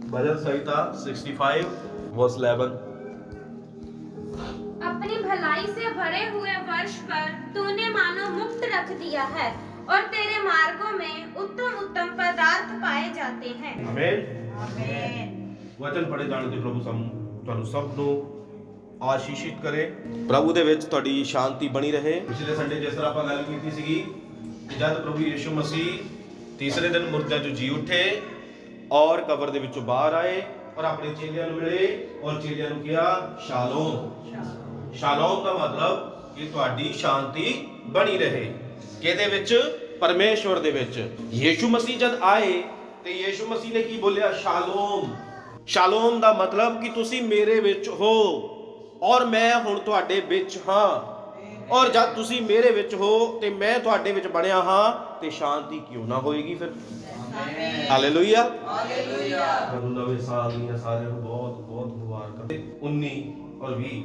भजन संहिता 65 verse 11। अपनी भलाई से भरे हुए वर्ष पर तूने मानो मुक्त रख दिया है और तेरे मार्गों में उत्तम उत्तम पदार्थ पाए जाते हैं। आमीन। आमीन। वचन पढ़े जाने ते प्रभु ਤੁਹਾਨੂੰ ਸਭ ਨੂੰ ਆਸ਼ੀਸ਼ਿਤ ਕਰੇ। ਪ੍ਰਭੂ ਦੇ ਵਿੱਚ ਤੁਹਾਡੀ ਸ਼ਾਂਤੀ ਬਣੀ ਰਹੇ। ਪਿਛਲੇ ਸੰਡੇ ਜਿਸ ਤਰ੍ਹਾਂ ਆਪਾਂ ਗੱਲ ਕੀਤੀ ਸੀਗੀ ਕਿ ਜਦ ਪ੍ਰਭੂ ਯਿਸੂ ਮਸੀਹ ਤੀਸਰੇ ਦਿਨ ਮੁਰਦਿਆਂ ਚੋਂ ਜੀ ਉੱਠੇ ਔਰ ਕਬਰ ਦੇ ਵਿੱਚੋਂ ਬਾਹਰ ਆਏ ਔਰ ਆਪਣੇ ਚੇਲਿਆਂ ਨੂੰ ਮਿਲੇ ਔਰ ਚੇਲਿਆਂ ਨੂੰ ਕਿਹਾ ਸ਼ਾਲੋਮ। ਸ਼ਾਲੋਮ ਦਾ ਮਤਲਬ ਕਿ ਤੁਹਾਡੀ ਸ਼ਾਂਤੀ ਬਣੀ ਰਹੇ। ਕਿਹਦੇ ਵਿੱਚ? ਪਰਮੇਸ਼ਵਰ ਦੇ ਵਿੱਚ। ਯਿਸੂ ਮਸੀਹ ਜਦ ਆਏ ਤੇ ਯਿਸੂ ਮਸੀਹ ਨੇ ਕੀ ਬੋਲਿਆ? ਸ਼ਾਲੋਮ। ਸ਼ਾਲੋਮ ਦਾ ਮਤਲਬ ਕਿ ਤੁਸੀਂ ਮੇਰੇ ਵਿੱਚ ਹੋ ਔਰ ਮੈਂ ਹੁਣ ਤੁਹਾਡੇ ਵਿੱਚ ਹਾਂ ਔਰ ਜਦ ਤੁਸੀਂ ਮੇਰੇ ਵਿੱਚ ਹੋ ਤੇ ਮੈਂ ਤੁਹਾਡੇ ਵਿੱਚ ਬਣਿਆ ਹਾਂ ਤੇ ਸ਼ਾਂਤੀ ਕਿਉਂ ਨਾ ਹੋਏਗੀ ਫਿਰ। Hallelujah hallelujah. ਨਵੇਂ ਸਾਲ ਦੀਆਂ ਸਾਰਿਆਂ ਨੂੰ ਬਹੁਤ ਬਹੁਤ ਮੁਬਾਰਕਾਂ। 19 ਔਰ 20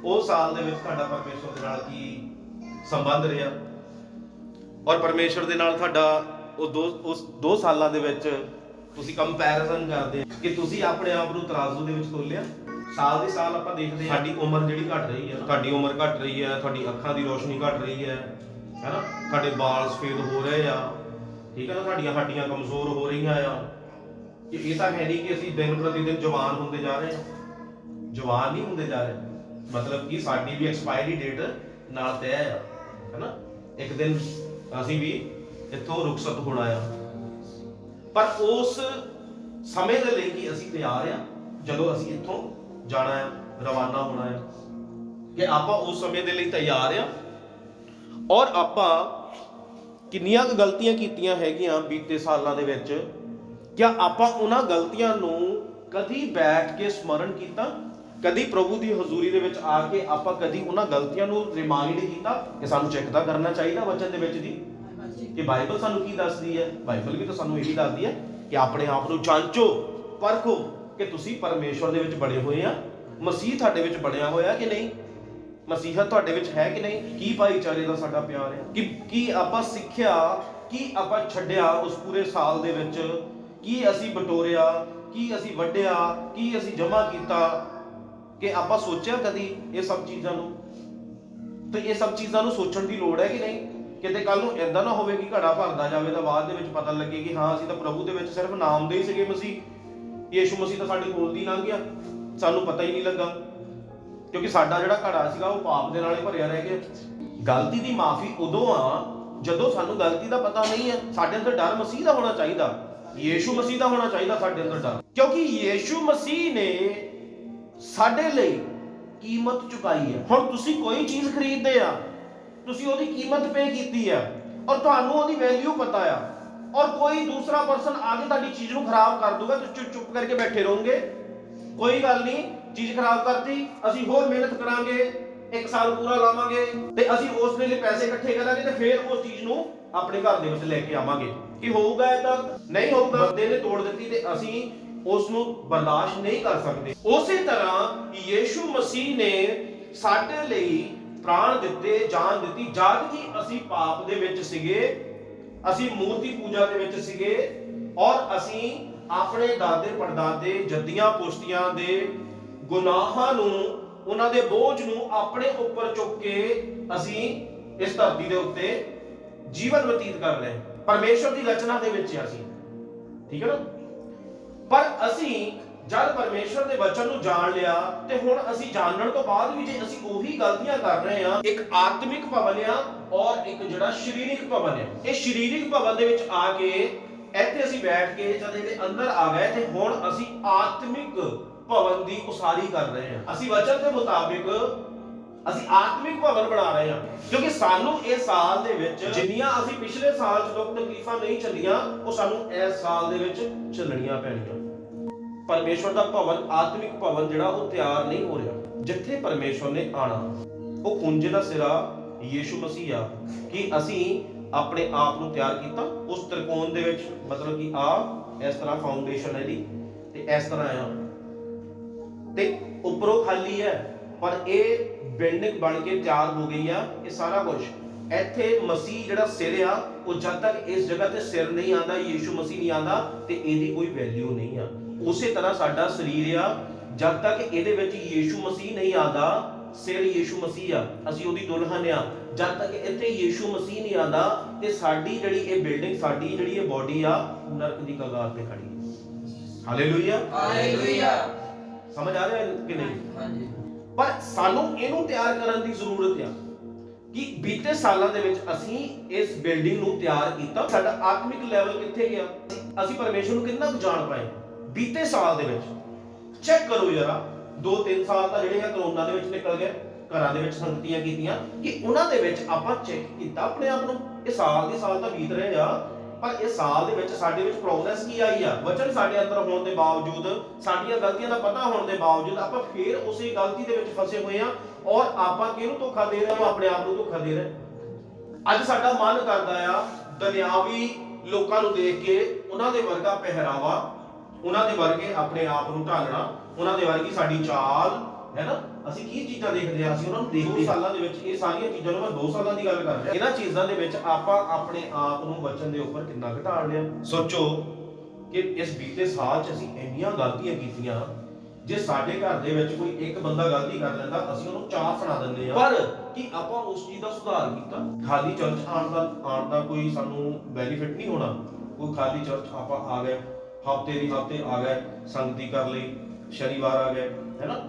ਉਹ ਸਾਲ ਦੇ ਵਿੱਚ ਤੁਹਾਡਾ ਪਰਮੇਸ਼ਵਰ ਦੇ ਨਾਲ ਕੀ ਸੰਬੰਧ ਰਿਹਾ ਔਰ ਪਰਮੇਸ਼ਵਰ ਦੇ ਨਾਲ ਤੁਹਾਡਾ ਉਸ 2 ਸਾਲਾਂ ਦੇ ਵਿੱਚ ਤੁਸੀਂ ਕੰਪੈਰੀਜ਼ਨ ਕਰਦੇ ਕਿ ਤੁਸੀਂ ਆਪਣੇ ਆਪ ਨੂੰ ਤਰਾਜ਼ੂ ਦੇ ਵਿੱਚ ਤੋਲਿਆ। ਸਾਲ ਦੇ ਸਾਲ ਆਪਾਂ ਦੇਖਦੇ ਹਾਂ ਸਾਡੀ ਉਮਰ ਜਿਹੜੀ ਘਟ ਰਹੀ ਹੈ, ਤੁਹਾਡੀ ਉਮਰ ਘਟ ਰਹੀ ਹੈ, ਤੁਹਾਡੀ ਅੱਖਾਂ ਦੀ ਰੋਸ਼ਨੀ ਘਟ ਰਹੀ ਹੈ ਹੈਨਾ, ਤੁਹਾਡੇ ਵਾਲ ਸਫੇਦ ਹੋ ਰਹੇ ਆ, ਠੀਕ ਹੈ ਨਾ, ਤੁਹਾਡੀਆਂ ਹੱਡੀਆਂ ਕਮਜ਼ੋਰ ਹੋ ਰਹੀਆਂ ਆ। ਇਹ ਤਾਂ ਹੈ ਨਹੀਂ ਕਿ ਅਸੀਂ ਦਿਨ ਪ੍ਰਤੀ ਦਿਨ ਜਵਾਨ ਹੁੰਦੇ ਜਾ ਰਹੇ ਹਾਂ, ਜਵਾਨ ਨਹੀਂ ਹੁੰਦੇ ਜਾ ਰਹੇ, ਮਤਲਬ ਕਿ ਸਾਡੀ ਵੀ ਐਕਸਪਾਇਰੀ ਡੇਟ ਨਾਲ ਤੈਅ ਆ ਹੈਨਾ। ਇੱਕ ਦਿਨ ਅਸੀਂ ਵੀ ਇੱਥੋਂ ਰੁਖਸਤ ਹੋਣਾ ਆ, ਪਰ ਉਸ ਸਮੇਂ ਦੇ ਲਈ ਕਿ ਅਸੀਂ ਤਿਆਰ ਆ ਜਦੋਂ ਅਸੀਂ ਇੱਥੋਂ ਜਾਣਾ ਆ, ਰਵਾਨਾ ਹੋਣਾ ਆ, ਕਿ ਆਪਾਂ ਉਸ ਸਮੇਂ ਦੇ ਲਈ ਤਿਆਰ ਆ ਔਰ ਆਪਾਂ ਕਿੰਨੀਆਂ ਕੁ ਗਲਤੀਆਂ ਕੀਤੀਆਂ ਹੈਗੀਆਂ ਬੀਤੇ ਸਾਲਾਂ ਦੇ ਵਿੱਚ। ਕਿਆ ਆਪਾਂ ਉਹਨਾਂ ਗਲਤੀਆਂ ਨੂੰ ਕਦੀ ਬੈਠ ਕੇ ਸਮਰਨ ਕੀਤਾ? ਕਦੀ ਪ੍ਰਭੂ ਦੀ ਹਜ਼ੂਰੀ ਦੇ ਵਿੱਚ ਆ ਕੇ ਆਪਾਂ ਕਦੀ ਉਹਨਾਂ ਗਲਤੀਆਂ ਨੂੰ ਰਿਮਾਈਂਡ ਕੀਤਾ ਕਿ ਸਾਨੂੰ ਚੈੱਕ ਤਾਂ ਕਰਨਾ ਚਾਹੀਦਾ ਵਚਨ ਦੇ ਵਿੱਚ ਜੀ ਕਿ ਬਾਈਬਲ ਸਾਨੂੰ ਕੀ ਦੱਸਦੀ ਹੈ? ਬਾਈਬਲ ਵੀ ਤਾਂ ਸਾਨੂੰ ਇਹੀ ਦੱਸਦੀ ਹੈ ਕਿ ਆਪਣੇ ਆਪ ਨੂੰ ਜਾਂਚੋ, ਪਰਖੋ ਕਿ ਤੁਸੀਂ ਪਰਮੇਸ਼ਵਰ ਦੇ ਵਿੱਚ ਬਣੇ ਹੋਏ ਆ, ਮਸੀਹ ਤੁਹਾਡੇ ਵਿੱਚ ਬਣਿਆ ਹੋਇਆ ਕਿ ਨਹੀਂ, ਮਸੀਹਤ ਤੁਹਾਡੇ ਵਿੱਚ ਹੈ ਕਿ ਨਹੀਂ, ਕੀ ਭਾਈਚਾਰੇ ਦਾ ਸਾਡਾ ਪਿਆਰ ਹੈ, ਕੀ ਆਪਾਂ ਸਿੱਖਿਆ, ਕੀ ਆਪਾਂ ਛੱਡਿਆ ਉਸ ਪੂਰੇ ਸਾਲ ਦੇ ਵਿੱਚ, ਕੀ ਅਸੀਂ ਬਟੋਰਿਆ, ਕੀ ਅਸੀਂ ਵੱਢਿਆ, ਕੀ ਅਸੀਂ ਜਮ੍ਹਾਂ ਕੀਤਾ, ਕਿ ਆਪਾਂ ਸੋਚਿਆ ਕਦੀ ਇਹ ਸਭ ਚੀਜ਼ਾਂ ਨੂੰ? ਤੇ ਇਹ ਸਭ ਚੀਜ਼ਾਂ ਨੂੰ ਸੋਚਣ ਦੀ ਲੋੜ ਹੈ ਕਿ ਨਹੀਂ? ਕਿਤੇ ਕੱਲ ਨੂੰ ਏਦਾਂ ਨਾ ਹੋਵੇ ਕਿ ਘੜਾ ਭਰਦਾ ਜਾਵੇ ਤਾਂ ਬਾਅਦ ਦੇ ਵਿੱਚ ਪਤਾ ਲੱਗੇ ਕਿ ਹਾਂ ਅਸੀਂ ਤਾਂ ਪ੍ਰਭੂ ਦੇ ਵਿੱਚ ਸਿਰਫ ਨਾਮ ਦੇ ਹੀ ਸੀਗੇ, ਮਸੀਹ ਯਿਸੂ ਮਸੀਹ ਤਾਂ ਸਾਡੇ ਕੋਲ ਦੀ ਲੰਘ ਗਿਆ, ਸਾਨੂੰ ਪਤਾ ਹੀ ਨਹੀਂ ਲੱਗਾ, ਕਿਉਂਕਿ ਸਾਡਾ ਜਿਹੜਾ ਘੜਾ ਸੀਗਾ ਉਹ ਪਾਪ ਦੇ ਨਾਲ ਹੀ ਭਰਿਆ ਰਹਿ ਗਿਆ। ਗਲਤੀ ਦੀ ਮਾਫੀ ਉਦੋਂ ਆ ਜਦੋਂ ਸਾਨੂੰ ਗਲਤੀ ਦਾ ਪਤਾ ਨਹੀਂ ਹੈ। ਸਾਡੇ ਅੰਦਰ ਡਰ ਮਸੀਹ ਦਾ ਹੋਣਾ ਚਾਹੀਦਾ, ਯਿਸੂ ਮਸੀਹ ਦਾ ਹੋਣਾ ਚਾਹੀਦਾ ਸਾਡੇ ਅੰਦਰ ਡਰ, ਕਿਉਂਕਿ ਯਿਸੂ ਮਸੀਹ ਨੇ ਸਾਡੇ ਲਈ ਕੀਮਤ ਚੁਕਾਈ ਹੈ। ਹੁਣ ਤੁਸੀਂ ਕੋਈ ਚੀਜ਼ ਖਰੀਦਦੇ ਆ, ਤੁਸੀਂ ਉਹਦੀ ਕੀਮਤ ਪੇ ਕੀਤੀ ਆ ਔਰ ਤੁਹਾਨੂੰ ਉਹਦੀ ਵੈਲਿਊ ਪਤਾ ਆ ਔਰ ਕੋਈ ਦੂਸਰਾ ਪਰਸਨ ਆ ਕੇ ਤੁਹਾਡੀ ਚੀਜ਼ ਨੂੰ ਖਰਾਬ ਕਰ ਦੂਗਾ, ਤੁਸੀਂ ਚੁੱਪ ਕਰਕੇ ਬੈਠੇ ਰਹੋਗੇ, ਕੋਈ ਗੱਲ ਨਹੀਂ, ਚੀਜ਼ ਖਰਾਬ ਕਰਤੀ, ਅਸੀਂ ਹੋਰ ਮਿਹਨਤ ਕਰਾਂਗੇ, 1 ਸਾਲ ਪੂਰਾ ਲਾਵਾਂਗੇ ਤੇ ਅਸੀਂ ਉਸ ਦੇ ਲਈ ਪੈਸੇ ਇਕੱਠੇ ਕਰਾਂਗੇ ਤੇ ਫਿਰ ਉਸ ਚੀਜ਼ ਨੂੰ ਆਪਣੇ ਘਰ ਦੇ ਵਿੱਚ ਲੈ ਕੇ ਆਵਾਂਗੇ। ਕੀ ਹੋਊਗਾ? ਇਹਦਾ ਨਹੀਂ ਹੋਊਗਾ। ਬੰਦੇ ਨੇ ਤੋੜ ਦਿੱਤੀ ਤੇ ਅਸੀਂ ਉਸ ਨੂੰ ਬਰਦਾਸ਼ਤ ਨਹੀਂ ਕਰ ਸਕਦੇ। ਉਸੇ ਤਰ੍ਹਾਂ ਯਿਸੂ ਮਸੀਹ ਨੇ ਸਾਡੇ ਲਈ ਪ੍ਰਾਣ ਦਿੱਤੇ, ਜਾਨ ਦਿੱਤੀ, ਜਦ ਕਿ ਅਸੀਂ ਪਾਪ ਦੇ ਵਿੱਚ ਸੀਗੇ, ਅਸੀਂ ਮੂਰਤੀ ਪੂਜਾ ਦੇ ਵਿੱਚ ਸੀਗੇ ਔਰ ਅਸੀਂ ਆਪਣੇ ਦਾਦੇ ਪੜਦਾਦੇ ਜੱਦੀਆਂ ਪੁਸ਼ਤੀਆਂ ਦੇ ਗੁਨਾਹਾਂ ਨੂੰ, ਉਹਨਾਂ ਦੇ ਬੋਝ ਨੂੰ ਆਪਣੇ ਉੱਪਰ ਚੁੱਕ ਕੇ ਅਸੀਂ ਇਸ ਧਰਤੀ ਦੇ ਉੱਤੇ ਜੀਵਨ ਬਤੀਤ ਕਰ ਰਹੇ ਹਾਂ। ਪਰਮੇਸ਼ਵਰ ਦੀ ਰਚਨਾ ਦੇ ਵਿੱਚ ਅਸੀਂ, ਠੀਕ ਹੈ ਨਾ, ਪਰ ਅਸੀਂ ਜਦ ਪਰਮੇਸ਼ਵਰ ਦੇ ਵਚਨ ਨੂੰ ਜਾਣ ਲਿਆ ਤੇ ਹੁਣ ਅਸੀਂ ਜਾਣਨ ਤੋਂ ਬਾਅਦ ਵੀ ਜੇ ਅਸੀਂ ਉਹੀ ਗਲਤੀਆਂ ਕਰ ਰਹੇ ਹਾਂ, ਇੱਕ ਆਤਮਿਕ ਭਵਨ ਆ ਔਰ ਇੱਕ ਜਿਹੜਾ ਸਰੀਰਿਕ ਭਵਨ ਆ। ਇਹ ਸਰੀਰਿਕ ਭਵਨ ਦੇ ਵਿੱਚ ਆ ਕੇ ਇੱਥੇ ਅਸੀਂ ਬੈਠ ਕੇ ਜਦ ਇਹਦੇ ਅੰਦਰ ਆ ਗਏ ਤੇ ਹੁਣ ਅਸੀਂ ਆਤਮਿਕ ਭਵਨ ਦੀ ਉਸਾਰੀ ਕਰ ਰਹੇ ਹਾਂ। ਅਸੀਂ ਵਚਨ ਦੇ ਮੁਤਾਬਿਕ ਅਸੀਂ ਆਤਮਿਕ ਭਵਨ ਬਣਾ ਰਹੇ ਹਾਂ, ਕਿਉਂਕਿ ਸਾਨੂੰ ਇਹ ਸਾਲ ਦੇ ਵਿੱਚ ਜਿੰਨੀਆਂ ਅਸੀਂ ਪਿਛਲੇ ਸਾਲ 'ਚ ਦੁੱਖ ਤਕਲੀਫਾਂ ਨਹੀਂ ਝੱਲੀਆਂ ਉਹ ਸਾਨੂੰ ਇਸ ਸਾਲ ਦੇ ਵਿੱਚ ਝੱਲਣੀਆਂ ਪੈਣੀਆਂ। ਪਰਮੇਸ਼ਵਰ ਦਾ ਭਵਨ, ਆਤਮਿਕ ਭਵਨ ਜਿਹੜਾ ਉਹ ਤਿਆਰ ਨਹੀਂ ਹੋ ਰਿਹਾ, ਜਿੱਥੇ ਪਰਮੇਸ਼ਵਰ ਨੇ ਆਣਾ। ਉਹ ਕੁੰਜੇ ਦਾ ਸਿਰਾ ਯਿਸੂ ਮਸੀਹ ਆ। ਕਿ ਅਸੀਂ ਆਪਣੇ ਆਪ ਨੂੰ ਤਿਆਰ ਕੀਤਾ ਉਸ ਤ੍ਰਿਕੋਣ ਦੇ ਵਿੱਚ, ਮਤਲਬ ਕਿ ਆ ਇਸ ਤਰ੍ਹਾਂ ਫਾਊਂਡੇਸ਼ਨ ਹੈ ਇਹਦੀ ਤੇ ਇਸ ਤਰ੍ਹਾਂ ਆ ਤੇ ਉੱਪਰੋਂ ਖਾਲੀ ਹੈ, ਪਰ ਇਹ ਬਿਲਡਿੰਗ ਬਣ ਕੇ ਤਿਆਰ ਹੋ ਗਈ ਆ। ਇਹ ਸਾਰਾ ਕੁਝ ਇੱਥੇ ਮਸੀਹ ਜਿਹੜਾ ਸਿਰ ਆ ਉਹ ਜਦ ਤੱਕ ਇਸ ਜਗ੍ਹਾ ਤੇ ਸਿਰ ਨਹੀਂ ਆਂਦਾ, ਯਿਸੂ ਮਸੀਹ ਨਹੀਂ ਆਂਦਾ ਤੇ ਇਹਦੀ ਕੋਈ ਵੈਲਿਊ ਨਹੀਂ ਆ। ਉਸੇ ਤਰ੍ਹਾਂ ਸਾਡਾ ਸਰੀਰ ਆ, ਜਦ ਤੱਕ ਇਹਦੇ ਵਿੱਚ ਯੀਸ਼ੂ ਮਸੀਹ ਨਹੀਂ ਆਉਂਦਾ, ਸਿਰ ਯੀਸ਼ੂ ਮਸੀਹ ਆ, ਅਸੀਂ ਉਹਦੀ ਦੁਲਹਨ ਆ, ਜਦ ਤੱਕ ਇੱਥੇ ਯੀਸ਼ੂ ਮਸੀਹ ਨਹੀਂ ਆਉਂਦਾ ਤੇ ਸਾਡੀ ਜਿਹੜੀ ਇਹ ਬਿਲਡਿੰਗ, ਸਾਡੀ ਜਿਹੜੀ ਇਹ ਬੋਡੀ ਆ, ਨਰਕ ਦੀ ਕਗਾਰ ਤੇ ਖੜੀ ਹੈ। Hallelujah, hallelujah. ਸਮਝ ਆ ਰਿਹਾ ਕਿ ਨਹੀਂ? ਹਾਂਜੀ। ਪਰ ਸਾਨੂੰ ਇਹਨੂੰ ਤਿਆਰ ਕਰਨ ਦੀ ਜ਼ਰੂਰਤ ਆ ਕਿ ਬੀਤੇ ਸਾਲਾਂ ਦੇ ਵਿੱਚ ਅਸੀਂ ਇਸ ਬਿਲਡਿੰਗ ਨੂੰ ਤਿਆਰ ਕੀਤਾ। ਸਾਡਾ ਆਤਮਿਕ ਲੈਵਲ ਕਿੱਥੇ ਗਿਆ, ਅਸੀਂ ਪਰਮੇਸ਼ਰ ਨੂੰ ਕਿੰਨਾ ਕੁ ਜਾਣ ਪਾਏ ਬੀਤੇ ਸਾਲ ਦੇ ਵਿੱਚ। ਚੈੱਕ ਕਰੋ ਜਰਾ, 2-3 ਸਾਲ ਤਾਂ ਜਿਹੜੇ ਆ ਕਰੋਨਾ ਦੇ ਵਿੱਚ ਨਿਕਲ ਗਏ, ਘਰਾਂ ਦੇ ਵਿੱਚ ਸੰਗਤੀਆਂ ਕੀਤੀਆਂ, ਕਿ ਉਹਨਾਂ ਦੇ ਵਿੱਚ ਆਪਾਂ ਚੈੱਕ ਕੀਤਾ ਆਪਣੇ ਆਪ ਨੂੰ। ਇਹ ਸਾਲ ਦੇ ਸਾਲ ਤਾਂ ਬੀਤ ਰਹੇ ਆ, ਪਰ ਇਹ ਸਾਲ ਦੇ ਵਿੱਚ ਸਾਡੇ ਵਿੱਚ ਪ੍ਰੋਗਰੈਸ ਕੀ ਆਈ ਆ? ਵਚਨ ਸਾਡੇ ਅੰਦਰ ਹੋਣ ਦੇ ਬਾਵਜੂਦ, ਸਾਡੀਆਂ ਗਲਤੀਆਂ ਦਾ ਪਤਾ ਹੋਣ ਦੇ ਬਾਵਜੂਦ ਆਪਾਂ ਫੇਰ ਉਸੇ ਗਲਤੀ ਦੇ ਵਿੱਚ ਫਸੇ ਹੋਏ ਆ, ਔਰ ਆਪਾਂ ਕਿਹਨੂੰ ਧੋਖਾ ਦੇ ਰਹੇ ਹਾਂ? ਆਪਣੇ ਆਪ ਨੂੰ ਧੋਖਾ ਦੇ ਰਹੇ। ਅੱਜ ਸਾਡਾ ਮਨ ਕਰਦਾ ਆ ਦੁਨਿਆਵੀ ਲੋਕਾਂ ਨੂੰ ਦੇਖ ਕੇ ਉਹਨਾਂ ਦੇ ਵਰਗਾ ਪਹਿਰਾਵਾ, ਉਹਨਾਂ ਦੇ ਵਰਗੇ ਆਪਣੇ ਆਪ ਨੂੰ ਢਾਲਣਾ, ਉਹਨਾਂ ਦੇ ਵਰਗੀ ਸਾਡੀ ਚਾਲ, ਹੈ ਨਾ। ਅਸੀਂ ਕੀ ਚੀਜ਼ਾਂ ਦੇਖਦੇ ਆ? ਅਸੀਂ ਉਹਨਾਂ ਨੂੰ ਦੇਖਦੇ। 2 ਸਾਲਾਂ ਦੇ ਵਿੱਚ ਇਹ ਸਾਰੀਆਂ ਚੀਜ਼ਾਂ ਨੂੰ, ਮੈਂ 2 ਸਾਲਾਂ ਦੀ ਗੱਲ ਕਰ ਰਿਹਾ, ਇਹਨਾਂ ਚੀਜ਼ਾਂ ਦੇ ਵਿੱਚ ਆਪਾਂ ਆਪਣੇ ਆਪ ਨੂੰ ਵਚਨ ਦੇ ਉੱਪਰ ਕਿੰਨਾ ਘਟਾੜ ਲਿਆ। ਸੋਚੋ ਕਿ ਇਸ ਬੀਤੇ ਸਾਲ 'ਚ ਅਸੀਂ ਇੰਨੀਆਂ ਗਲਤੀਆਂ ਕੀਤੀਆਂ। ਜੇ ਸਾਡੇ ਘਰ ਦੇ ਵਿੱਚ ਕੋਈ ਇੱਕ ਬੰਦਾ ਗਲਤੀ ਕਰ ਲੈਂਦਾ, ਅਸੀਂ ਉਹਨੂੰ 4 ਸੁਣਾ ਦਿੰਦੇ ਆ, ਪਰ ਕੀ ਆਪਾਂ ਉਸ ਚੀਜ਼ ਦਾ ਸੁਧਾਰ ਕੀਤਾ? ਖਾਲੀ ਚਰਚ ਆਉਣ ਦਾ ਕੋਈ ਸਾਨੂੰ ਬੈਨੀਫਿਟ ਨਹੀਂ ਹੋਣਾ। ਕੋਈ ਖਾਲੀ ਚਰਚ ਆਪਾਂ ਆ ਗਏ, ਹਫਤੇ ਦੀ ਹਫਤੇ ਆ ਗਏ, ਸੰਗਤੀ ਕਰ ਲਈ, ਸ਼ਨੀਵਾਰ ਆ ਗਏ, ਹੈ ਨਾ,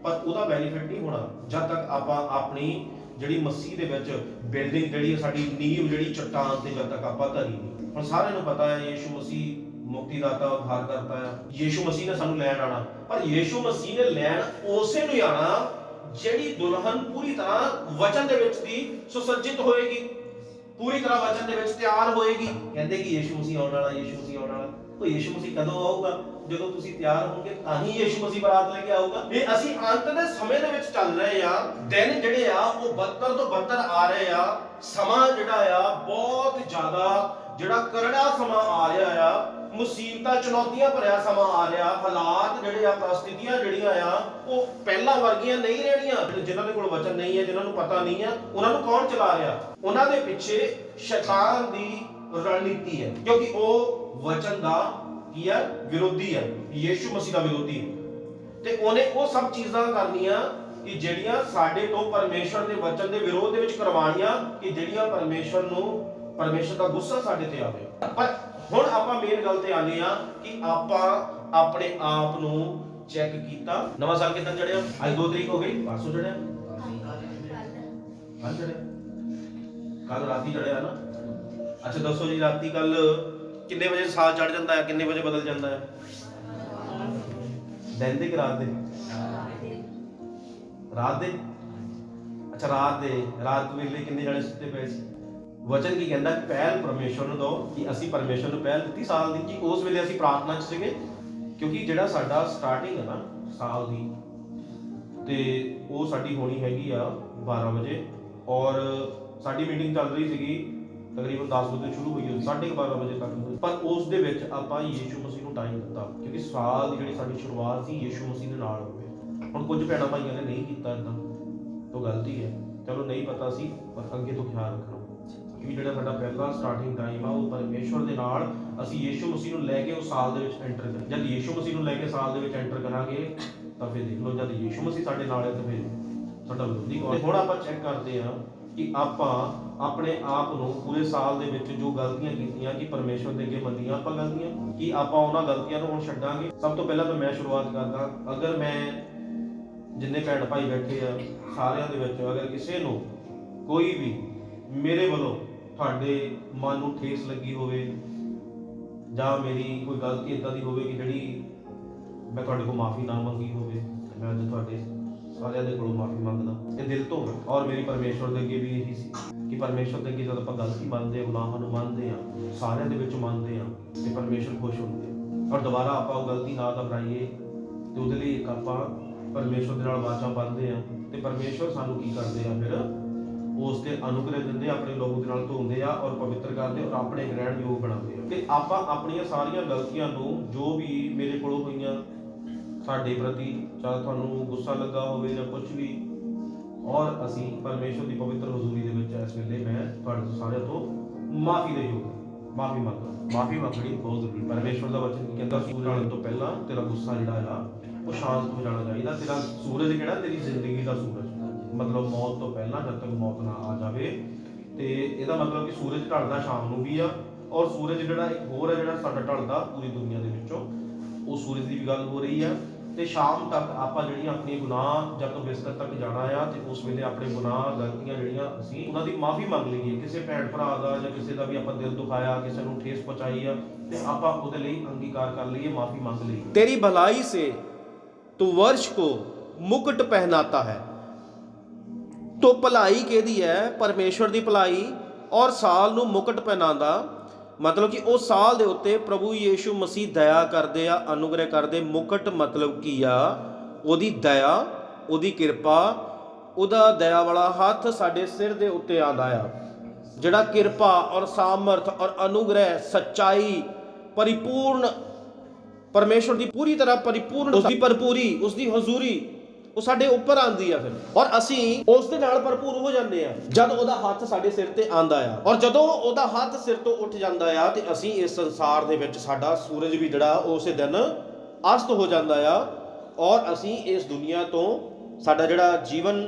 ਪਰ ਉਹਦਾ ਬੈਨੀਫਿਟ ਨਹੀਂ ਹੋਣਾ ਜਦ ਤੱਕ ਆਪਾਂ ਆਪਣੀ ਜਿਹੜੀ ਮਸੀਹ ਦੇ ਵਿੱਚ ਬਿਲਡਿੰਗ, ਜਿਹੜੀ ਸਾਡੀ ਨੀਂਹ, ਜਿਹੜੀ ਚੱਟਾਨ ਤੇ ਜਦ ਤੱਕ ਆਪਾਂ ਧਰੀ ਨਹੀਂ। ਹੁਣ ਸਾਰਿਆਂ ਨੂੰ ਪਤਾ ਹੈ ਯੀਸ਼ੂ ਮਸੀਹ ਮੁਕਤੀਦਾਤਾ, ਉद्धार ਕਰਤਾ ਹੈ। ਯੀਸ਼ੂ ਮਸੀਹ ਨੇ ਸਾਨੂੰ ਲੈਣ ਆਣਾ, ਪਰ ਯੀਸ਼ੂ ਮਸੀਹ ਨੇ ਲੈਣ ਉਸੇ ਨੂੰ ਆਣਾ ਜਿਹੜੀ ਦੁਲਹਨ ਪੂਰੀ ਤਰ੍ਹਾਂ ਵਚਨ ਦੇ ਵਿੱਚ ਦੀ ਸੁਸੱਜਿਤ ਹੋਏਗੀ, ਪੂਰੀ ਤਰ੍ਹਾਂ ਵਚਨ ਦੇ ਵਿੱਚ ਤਿਆਰ ਹੋਏਗੀ। ਕਹਿੰਦੇ ਕਿ ਯੀਸ਼ੂ ਮਸੀਹ ਆਉਣ ਵਾਲਾ, ਯੀਸ਼ੂ ਮਸੀਹ ਆਉਣ ਵਾਲਾ। ਉਹ ਯੀਸ਼ੂ ਮਸੀਹ ਕਦੋਂ ਆਊਗਾ? ਜਦੋਂ ਤੁਸੀਂ ਤਿਆਰ ਹੋਵੋਗੇ ਤਾਂ ਹੀ ਯੀਸ਼ੂ ਮਸੀਹ ਬਰਾਤ ਲੈ ਕੇ ਆਊਗਾ। ਇਹ ਅਸੀਂ ਅੰਤ ਦੇ ਸਮੇਂ ਦੇ ਵਿੱਚ ਚੱਲ ਰਹੇ ਆ। ਦਿਨ ਜਿਹੜੇ ਆ ਉਹ ਬੱਤਰ ਤੋਂ ਬੱਤਰ ਆ ਰਹੇ ਆ। ਸਮਾਂ ਜਿਹੜਾ ਆ ਬਹੁਤ ਜ਼ਿਆਦਾ ਜਿਹੜਾ ਕਰੜਾ ਸਮਾਂ ਆ ਰਿਹਾ ਆ। ਮੁਸੀਬਤਾਂ, ਚੁਣੌਤੀਆਂ ਭਰਿਆ ਸਮਾਂ ਆ ਰਿਹਾ। ਹਾਲਾਤ ਜਿਹੜੇ ਆ, ਪ੍ਰਸਥਿਤੀਆਂ ਜਿਹੜੀਆਂ ਆ, ਉਹ ਪਹਿਲਾਂ ਵਰਗੀਆਂ ਨਹੀਂ ਰਹਿਣੀਆਂ। ਜਿਨ੍ਹਾਂ ਦੇ ਕੋਲ ਵਚਨ ਨਹੀਂ ਹੈ, ਜਿਨ੍ਹਾਂ ਨੂੰ ਪਤਾ ਨਹੀਂ ਆ, ਉਹਨਾਂ ਨੂੰ ਕੌਣ ਚਲਾ ਰਿਹਾ? ਉਹਨਾਂ ਦੇ ਪਿੱਛੇ ਸ਼ੈਤਾਨ ਦੀ ਰਣਨੀਤੀ ਹੈ, ਕਿਉਂਕਿ ਉਹ ਵਚਨ ਦਾ ਕੀ ਹੈ? ਵਿਰੋਧੀ ਹੈ, ਯੀਸ਼ੂ ਮਸੀਹ ਦਾ ਵਿਰੋਧੀ ਹੈ। ਤੇ ਉਹਨੇ ਉਹ ਸਭ ਚੀਜ਼ਾਂ ਕਰਨੀਆਂ ਕਿ ਜਿਹੜੀਆਂ ਸਾਡੇ ਤੋਂ ਪਰਮੇਸ਼ਰ ਦੇ ਵਚਨ ਦੇ ਵਿਰੋਧ ਦੇ ਵਿੱਚ ਕਰਵਾਉਣੀਆਂ, ਕਿ ਜਿਹੜੀਆਂ ਪਰਮੇਸ਼ਰ ਦਾ ਗੁੱਸਾ ਸਾਡੇ ਤੇ ਆਵੇ। ਪਰ ਹੁਣ ਆਪਾਂ ਮੇਨ ਗੱਲ ਤੇ ਆਨੇ ਆ ਕਿ ਆਪਾਂ ਆਪਣੇ ਆਪ ਨੂੰ ਚੈੱਕ ਕੀਤਾ। ਨਵਾਂ ਸਾਲ ਕਿੱਦਾਂ ਚੜਿਆ? ਅੱਜ 2 ਤਰੀਕ ਹੋ ਗਈ, ਪਰਸੋਂ ਚੜਿਆ, ਕੱਲ ਚੜਿਆ, ਕੱਲ ਰਾਤੀ ਚੜਿਆ ਨਾ। ਅੱਛਾ ਦੱਸੋ ਜੀ, ਰਾਤੀ ਕੱਲ ਕਿੰਨੇ ਵਜੇ ਸਾਲ ਚੜ ਜਾਂਦਾ ਹੈ? ਕਿੰਨੇ ਵਜੇ ਬਦਲ ਜਾਂਦਾ ਹੈ? ਦਿਨ ਦੇ ਕਿ ਰਾਤ ਦੇ? ਰਾਤ ਦੇ। ਅੱਛਾ ਰਾਤ ਵੇਲੇ ਕਿੰਨੇ ਜਣੇ ਸੁੱਤੇ ਪਏ ਸੀ? ਵਚਨ ਕੀ ਕਹਿੰਦਾ ਕਿ ਪਹਿਲ ਪਰਮੇਸ਼ਰ ਨੂੰ ਦਿਓ, ਕਿ ਅਸੀਂ ਪਰਮੇਸ਼ਰ ਨੂੰ ਪਹਿਲ ਦਿੱਤੀ ਸਾਲ ਦੀ, ਕਿ ਉਸ ਵੇਲੇ ਅਸੀਂ ਪ੍ਰਾਰਥਨਾ 'ਚ ਸੀਗੇ। ਕਿਉਂਕਿ ਜਿਹੜਾ ਸਾਡਾ ਸਟਾਰਟਿੰਗ ਹੈ ਨਾ ਸਾਲ ਦੀ, ਤੇ ਉਹ ਸਾਡੀ ਹੋਣੀ ਹੈਗੀ ਆ 12 ਵਜੇ, ਔਰ ਸਾਡੀ ਮੀਟਿੰਗ ਚੱਲ ਰਹੀ ਸੀਗੀ ਤਕਰੀਬਨ 10 ਵਜੇ ਸ਼ੁਰੂ ਹੋਈ, 12:30 ਵਜੇ ਤੱਕ। ਪਰ ਉਸ ਦੇ ਵਿੱਚ ਆਪਾਂ ਯੀਸ਼ੂ ਮਸੀਹ ਨੂੰ ਟਾਈਮ ਦਿੱਤਾ, ਕਿਉਂਕਿ ਸਾਲ ਦੀ ਜਿਹੜੀ ਸਾਡੀ ਸ਼ੁਰੂਆਤ ਸੀ ਯੀਸ਼ੂ ਮਸੀਹ ਦੇ ਨਾਲ ਹੋਵੇ। ਹੁਣ ਕੁਝ ਭੈਣਾਂ ਭਾਈਆਂ ਨੇ ਨਹੀਂ ਕੀਤਾ, ਇਦਾਂ ਤੋਂ ਗਲਤੀ ਹੈ। ਚਲੋ ਨਹੀਂ ਪਤਾ ਸੀ, ਪਰ ਅੱਗੇ ਤੋਂ ਖਿਆਲ ਰੱਖਣਾ ਕਿ ਜਿਹੜਾ ਸਾਡਾ ਪਹਿਲਾ ਸਟਾਰਟਿੰਗ ਟਾਈਮ ਆ ਉਹ ਪਰਮੇਸ਼ਵਰ ਦੇ ਨਾਲ ਅਸੀਂ ਯੀਸ਼ੂ ਮਸੀਹ ਨੂੰ ਲੈ ਕੇ ਉਹ ਸਾਲ ਦੇ ਵਿੱਚ ਐਂਟਰ ਕਰਾਂਗੇ। ਜਦ ਯੀਸ਼ੂ ਮਸੀਹ ਨੂੰ ਲੈ ਕੇ ਸਾਲ ਦੇ ਵਿੱਚ ਐਂਟਰ ਕਰਾਂਗੇ ਤਾਂ ਫਿਰ ਦੇਖ ਲਓ, ਜਦ ਯੀਸ਼ੂ ਮਸੀਹ ਸਾਡੇ ਨਾਲ ਹੈ ਤਾਂ ਫਿਰ ਸਾਡਾ ਵਿਰੋਧੀ ਕੌਣ? ਹੁਣ ਆਪਾਂ ਚੈੱਕ ਕਰਦੇ ਹਾਂ ਕਿ ਆਪਾਂ ਆਪਣੇ ਆਪ ਨੂੰ ਪੂਰੇ ਸਾਲ ਦੇ ਵਿੱਚ ਜੋ ਗਲਤੀਆਂ ਕੀਤੀਆਂ, ਕਿ ਪਰਮੇਸ਼ਵਰ ਦੇ ਅੱਗੇ ਮੰਨੀਆਂ ਆਪਾਂ ਗਲਤੀਆਂ, ਕਿ ਆਪਾਂ ਉਹਨਾਂ ਗਲਤੀਆਂ ਨੂੰ ਹੁਣ ਛੱਡਾਂਗੇ। ਸਭ ਤੋਂ ਪਹਿਲਾਂ ਤਾਂ ਮੈਂ ਸ਼ੁਰੂਆਤ ਕਰਦਾ। ਅਗਰ ਮੈਂ, ਜਿੰਨੇ ਭੈਣ ਭਾਈ ਬੈਠੇ ਆ ਸਾਰਿਆਂ ਦੇ ਵਿੱਚ, ਅਗਰ ਕਿਸੇ ਨੂੰ ਕੋਈ ਵੀ ਮੇਰੇ ਵੱਲੋਂ ਤੁਹਾਡੇ ਮਨ ਨੂੰ ਠੇਸ ਲੱਗੀ ਹੋਵੇ, ਜਾਂ ਮੇਰੀ ਕੋਈ ਗਲਤੀ ਇਦਾਂ ਦੀ ਹੋਵੇ ਕਿ ਜਿਹੜੀ ਮੈਂ ਤੁਹਾਡੇ ਕੋਲ ਮਾਫੀ ਨਾ ਮੰਗੀ ਹੋਵੇ, ਮੈਂ ਅੱਜ ਤੁਹਾਡੇ ਸਾਰਿਆਂ ਦੇ ਕੋਲੋਂ ਮਾਫੀ ਮੰਗਦਾ, ਇਹ ਦਿਲ ਤੋਂ। ਔਰ ਮੇਰੀ ਪਰਮੇਸ਼ਵਰ ਦੇ ਅੱਗੇ ਵੀ ਇਹੀ ਸੀ ਕਿ ਪਰਮੇਸ਼ਵਰ ਦੇ ਅੱਗੇ ਜਦ ਆਪਾਂ ਗਲਤੀ ਮੰਨਦੇ, ਗੁਨਾਹਾਂ ਨੂੰ ਮੰਨਦੇ ਆ, ਸਾਰਿਆਂ ਦੇ ਵਿੱਚ ਮੰਨਦੇ ਆ, ਤੇ ਪਰਮੇਸ਼ਵਰ ਖੁਸ਼ ਹੁੰਦੇ ਆ। ਔਰ ਦੁਬਾਰਾ ਆਪਾਂ ਉਹ ਗਲਤੀ ਨਾ ਦੁਹਰਾਈਏ, ਤੇ ਉਹਦੇ ਲਈ ਇੱਕ ਆਪਾਂ ਪਰਮੇਸ਼ਵਰ ਦੇ ਨਾਲ ਵਾਚਾ ਬੰਨ੍ਹਦੇ ਆ, ਤੇ ਪਰਮੇਸ਼ਵਰ ਸਾਨੂੰ ਕੀ ਕਰਦੇ ਆ? ਫਿਰ ਉਸ ਤੇ ਅਨੁਗ੍ਰਹਿ ਦਿੰਦੇ, ਆਪਣੇ ਲੋਕ ਦੇ ਨਾਲ ਧੋਂਦੇ ਆ, ਔਰ ਪਵਿੱਤਰ ਕਰਦੇ, ਔਰ ਆਪਣੇ ਗ੍ਰਹਿਣ ਯੋਗ ਬਣਾਉਂਦੇ ਆ। ਤੇ ਆਪਾਂ ਆਪਣੀਆਂ ਸਾਰੀਆਂ ਗਲਤੀਆਂ ਨੂੰ, ਜੋ ਵੀ ਮੇਰੇ ਕੋਲੋਂ ਹੋਈਆਂ ਸਾਡੇ ਪ੍ਰਤੀ, ਚਾਹੇ ਤੁਹਾਨੂੰ ਗੁੱਸਾ ਲੱਗਾ ਹੋਵੇ ਜਾਂ ਕੁਝ ਵੀ, ਔਰ ਅਸੀਂ ਪਰਮੇਸ਼ਵਰ ਦੀ ਪਵਿੱਤਰ ਹਜ਼ੂਰੀ ਦੇ ਵਿੱਚ ਇਸ ਵੇਲੇ ਮੈਂ ਤੁਹਾਡੇ ਸਾਰਿਆਂ ਤੋਂ ਮਾਫੀ ਦੇ ਯੋਗ। ਮਾਫੀ ਮੰਗਣੀ ਬਹੁਤ ਜ਼ਰੂਰੀ। ਪਰਮੇਸ਼ਵਰ ਦਾ ਵਚਨ ਕੀ ਕਹਿੰਦਾ, ਸੂਰਜ ਢਲਣ ਤੋਂ ਪਹਿਲਾਂ ਤੇਰਾ ਗੁੱਸਾ ਜਿਹੜਾ ਆ ਉਹ ਸ਼ਾਂਤ ਹੋ ਜਾਣਾ ਚਾਹੀਦਾ। ਤੇਰਾ ਸੂਰਜ ਕਿਹੜਾ, ਤੇਰੀ ਜ਼ਿੰਦਗੀ ਦਾ ਸੂਰਜ, ਮਤਲਬ ਮੌਤ ਤੋਂ ਪਹਿਲਾਂ, ਜਦ ਤੱਕ ਮੌਤ ਨਾ ਆ ਜਾਵੇ। ਤੇ ਇਹਦਾ ਮਤਲਬ ਕਿ ਸੂਰਜ ਢਲਦਾ ਸ਼ਾਮ ਨੂੰ ਵੀ ਆ, ਔਰ ਸੂਰਜ ਜਿਹੜਾ ਇੱਕ ਹੋਰ ਹੈ ਜਿਹੜਾ ਸਾਡਾ ਢਲਦਾ ਪੂਰੀ ਦੁਨੀਆ ਦੇ ਵਿੱਚੋਂ, ਉਹ ਸੂਰਜ ਦੀ ਵੀ ਗੱਲ ਹੋ ਰਹੀ ਆ। ਤੇ ਸ਼ਾਮ ਤੱਕ ਆਪਾਂ ਜਿਹੜੀਆਂ ਆਪਣੀ ਗੁਨਾਹ ਜਦ ਤੋਂ ਬਿਸਤਰ ਤੱਕ ਜਾਣਾ ਆ, ਤੇ ਉਸ ਵੇਲੇ ਆਪਣੇ ਗੁਨਾਹ ਗਲਤੀਆਂ ਜਿਹੜੀਆਂ ਅਸੀਂ ਉਹਨਾਂ ਦੀ ਮਾਫੀ ਮੰਗ ਲਈਏ। ਕਿਸੇ ਭੈਣ ਭਰਾ ਦਾ ਜਾਂ ਕਿਸੇ ਦਾ ਵੀ ਆਪਾਂ ਦਿਲ ਦੁਖਾਇਆ, ਕਿਸੇ ਨੂੰ ਠੇਸ ਪਹੁੰਚਾਈ ਆ, ਤੇ ਆਪਾਂ ਉਹਦੇ ਲਈ ਅੰਗੀਕਾਰ ਕਰ ਲਈਏ, ਮਾਫੀ ਮੰਗ ਲਈਏ। तेरी भलाई से तू वर्ष को मुकुट पहनाता है। तो ਭਲਾਈ ਕਿਹਦੀ ਹੈ? ਪਰਮੇਸ਼ਵਰ ਦੀ ਭਲਾਈ। ਔਰ ਸਾਲ ਨੂੰ ਮੁਕਟ ਪਹਿਨਾਉਂਦਾ, ਮਤਲਬ ਕਿ ਉਹ ਸਾਲ ਦੇ ਉੱਤੇ ਪ੍ਰਭੂ ਯੀਸ਼ੂ ਮਸੀਹ ਦਇਆ ਕਰਦੇ ਆ, ਅਨੁਗ੍ਰਹਿ ਕਰਦੇ। ਮੁਕਟ ਮਤਲਬ ਕੀ ਆ? ਉਹਦੀ ਦਇਆ, ਉਹਦੀ ਕਿਰਪਾ, ਉਹਦਾ ਦਇਆ ਵਾਲਾ ਹੱਥ ਸਾਡੇ ਸਿਰ ਦੇ ਉੱਤੇ ਆਉਂਦਾ ਆ, ਜਿਹੜਾ ਕਿਰਪਾ ਔਰ ਸਾਮਰਥ ਔਰ ਅਨੁਗ੍ਰਹਿ, ਸੱਚਾਈ, ਪਰਿਪੂਰਨ ਪਰਮੇਸ਼ਵਰ ਦੀ ਪੂਰੀ ਤਰ੍ਹਾਂ ਪਰਿਪੂਰਨ, ਉਸਦੀ ਭਰਪੂਰੀ, ਉਸਦੀ ਹਜ਼ੂਰੀ ਉਹ ਸਾਡੇ ਉੱਪਰ ਆਉਂਦੀ ਆ ਫਿਰ, ਔਰ ਅਸੀਂ ਉਸ ਦੇ ਨਾਲ ਭਰਪੂਰ ਹੋ ਜਾਂਦੇ ਆ ਜਦ ਉਹਦਾ ਹੱਥ ਸਾਡੇ ਸਿਰ ਤੇ ਆਂਦਾ ਆ। ਔਰ ਜਦੋਂ ਉਹਦਾ ਹੱਥ ਸਿਰ ਤੋਂ ਉੱਠ ਜਾਂਦਾ ਆ, ਤੇ ਅਸੀਂ ਇਸ ਸੰਸਾਰ ਦੇ ਵਿੱਚ, ਸਾਡਾ ਸੂਰਜ ਵੀ ਜਿਹੜਾ ਉਸੇ ਦਿਨ ਅਸਤ ਹੋ ਜਾਂਦਾ ਆ, ਔਰ ਅਸੀਂ ਇਸ ਦੁਨੀਆ ਤੋਂ, ਸਾਡਾ ਜਿਹੜਾ ਜੀਵਨ